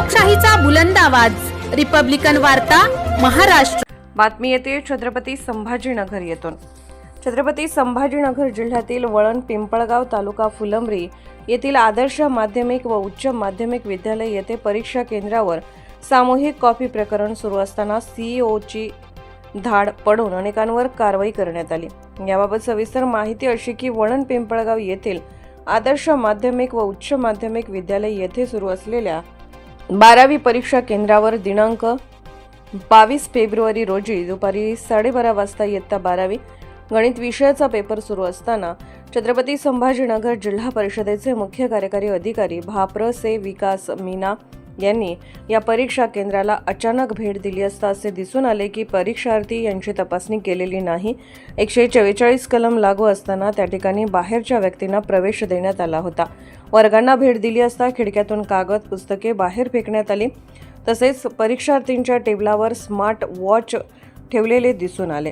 लोकशाहीचा बुलंद आवाज, रिपब्लिकन वार्ता, महाराष्ट्र। बातमी येते छत्रपती संभाजीनगर येथून। छत्रपती संभाजीनगर जिल्ह्यातील वळण पिंपळगाव तालुका फुलंब्री येथील आदर्श माध्यमिक व उच्च माध्यमिक विद्यालय येथे परीक्षा केंद्रावर सामूहिक कॉपी प्रकरण सुरू असताना सीईओची धाड पडून अनेकांवर कारवाई करण्यात आली। याबाबत सविस्तर माहिती अशी की वळण पिंपळगाव येथील आदर्श माध्यमिक व उच्च माध्यमिक विद्यालय येथे सुरू असलेल्या 12वी परीक्षा केंद्रावर दिनांक 22 फेब्रुवारी रोजी दुपारी 12:30 वाजता इयत्ता 12वी गणित विषयाचा पेपर सुरू असताना छत्रपती संभाजीनगर जिल्हा परिषदेचे मुख्य कार्यकारी अधिकारी भाप्रसे विकास मीना यांनी या परीक्षा केंद्राला अचानक भेट दिली असता असे दिसून आले की परीक्षार्थी यांची तपासणी केलेली नाही। 144 कलम लागू असताना त्या ठिकाणी बाहेरच्या व्यक्तींना प्रवेश देण्यात आला होता। वर्गांना भेट दिली असता खिडक्यातून कागद पुस्तके बाहेर फेकण्यात आली। तसेच परीक्षार्थींच्या टेबलावर स्मार्ट वॉच ठेवलेले दिसून आले।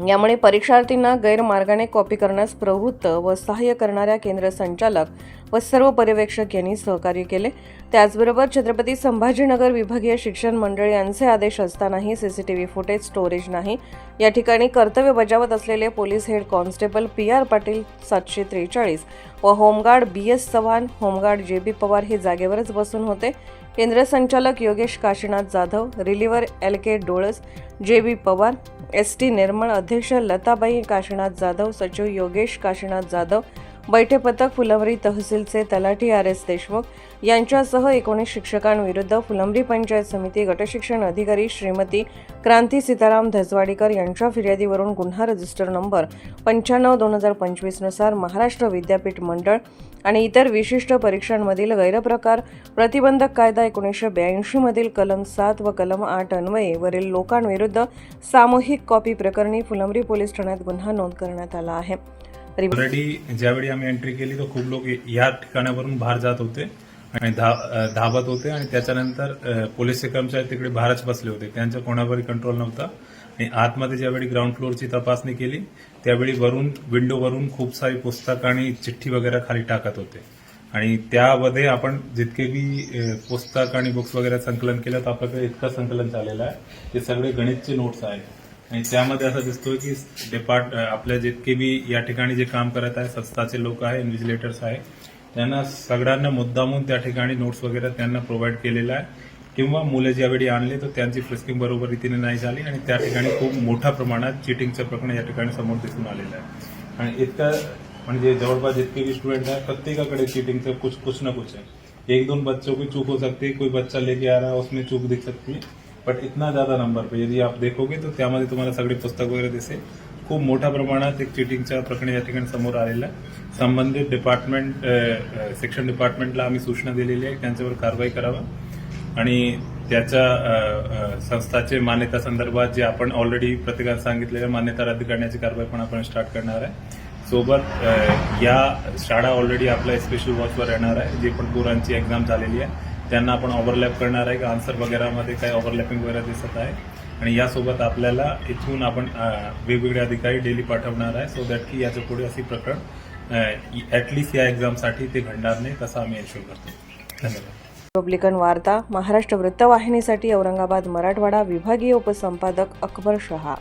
यामुळे परीक्षार्थींना गैरमार्गाने कॉपी करण्यास प्रवृत्त व सहाय्य करणाऱ्या केंद्र संचालक व सर्व पर्यवेक्षक यांनी सहकार्य केले। त्याचबरोबर छत्रपती संभाजीनगर विभागीय शिक्षण मंडळ यांचे आदेश असतानाही सीसीटीव्ही फुटेज स्टोरेज नाही। या ठिकाणी कर्तव्य बजावत असलेले police head constable PR Patil 743 व home guard BS Chavan, home guard JB Pawar हे जागेवरच बसून होते। केंद्र संचालक योगेश काशीनाथ जाधव, रिलीव्हर LK डोळस, JB पवार, ST निर्मळ, अध्यक्ष लताबाई काशीनाथ जाधव, सचिव योगेश काशीनाथ जाधव, बैठे पथक फुलंब्री तहसीलचे तलाठी RS देशमुख यांच्यासह 19 शिक्षकांविरुद्ध फुलंब्री पंचायत समिती गटशिक्षण अधिकारी श्रीमती क्रांती सीताराम धसवाडीकर यांच्या फिर्यादीवरून गुन्हा रजिस्टर नंबर 95/2025 नुसार महाराष्ट्र विद्यापीठ मंडळ आणि इतर विशिष्ट परीक्षांमधील गैरप्रकार प्रतिबंधक कायदा 1982 मधील कलम 7 व कलम 8 अन्वये वरील लोकांविरुद्ध सामूहिक कॉपी प्रकरणी फुलंब्री पोलीस ठाण्यात गुन्हा नोंद करण्यात आला आहे। ऑलरेडी ज्यावेळी आम्ही एंट्री केली तर खूप लोक या ठिकाणावरून बाहेर जात होते आणि धावत होते आणि त्याच्यानंतर पोलीस कर्मचारी तिकडे बाहेरच बसले होते, त्यांचा कोणावरही कंट्रोल नव्हता। आणि आतमध्ये ज्यावेळी ग्राउंड फ्लोअरची तपासणी केली त्यावेळी विंडोवरून खूप सारी पुस्तक आणि चिठ्ठी वगैरे खाली टाकत होते आणि त्यामध्ये आपण जितके बी पुस्तक आणि बुक्स वगैरे संकलन केलं तर आपल्याकडे इतकं संकलन झालेलं आहे ते सगळे गणितचे नोट्स आहेत। आणि त्यामध्ये असं दिसतोय की आपल्या जितके बी या ठिकाणी जे काम करत आहे संस्थाचे लोक आहे, इन्व्हिजिलेटर्स आहे, त्यांना सगळ्यांना मुद्दामून त्या ठिकाणी नोट्स वगैरे त्यांना प्रोव्हाइड केलेला आहे किंवा मुले ज्यावेळी आणले तर त्यांची फ्रिस्किंग बरोबर रीतीने नाही झाली आणि त्या ठिकाणी खूप मोठ्या प्रमाणात चिटिंगचं प्रकरण या ठिकाणी समोर दिसून आलेलं आहे। आणि इतकं म्हणजे जवळपास जितके भी स्टूडेंट है प्रत्येकाकडे चीटिंग कुछ ना कुछ है। 1-2 बच्चों की चूक हो सकती है, कोई बच्चा लेके आ रहा है उसमें चूक दिख सकती है, बट इतना ज्यादा नंबर पे यदि आप देखोगे तो त्यामध्ये तुम्हाला सगळे पुस्तक वगैरे दिसेल। खूप मोठ्या प्रमाणात एक चीटिंगच्या प्रकरण या ठिकाणी समोर आलेलं आहे। संबंधित डिपार्टमेंट शिक्षण डिपार्टमेंटला आम्ही सूचना दिलेली आहे त्यांच्यावर कारवाई करावं आणि त्याच्या संस्थाचे मान्यता संदर्भात जे आपण ऑलरेडी प्रत्येकाला सांगितलेल्या मान्यता रद्द करण्याची कारवाई पण आपण स्टार्ट करणार आहे। सोबत या शाळा ऑलरेडी आपल्या स्पेशल वॉचवर येणार आहे। जे पण पोरांची एक्झाम झालेली आहे त्यांना आपण ओव्हरलॅप करणार आहे की आन्सर वगैरेमध्ये काही ओव्हरलॅपिंग वगैरे दिसत आहे आणि यासोबत आपल्याला इथून आपण वेगवेगळे अधिकारी डेली पाठवणार आहे सो दॅट की याच्या पुढे अशी प्रकरण ॲटलिस्ट या एक्झामसाठी ते घडणार नाही तसं आम्ही एन्श्योर करतो। धन्यवाद। रिपब्लिकन वार्ता, महाराष्ट्र वृत्तवाहिनीसाठी औरंगाबाद मराठवाडा विभागीय उपसंपादक अकबर शहा।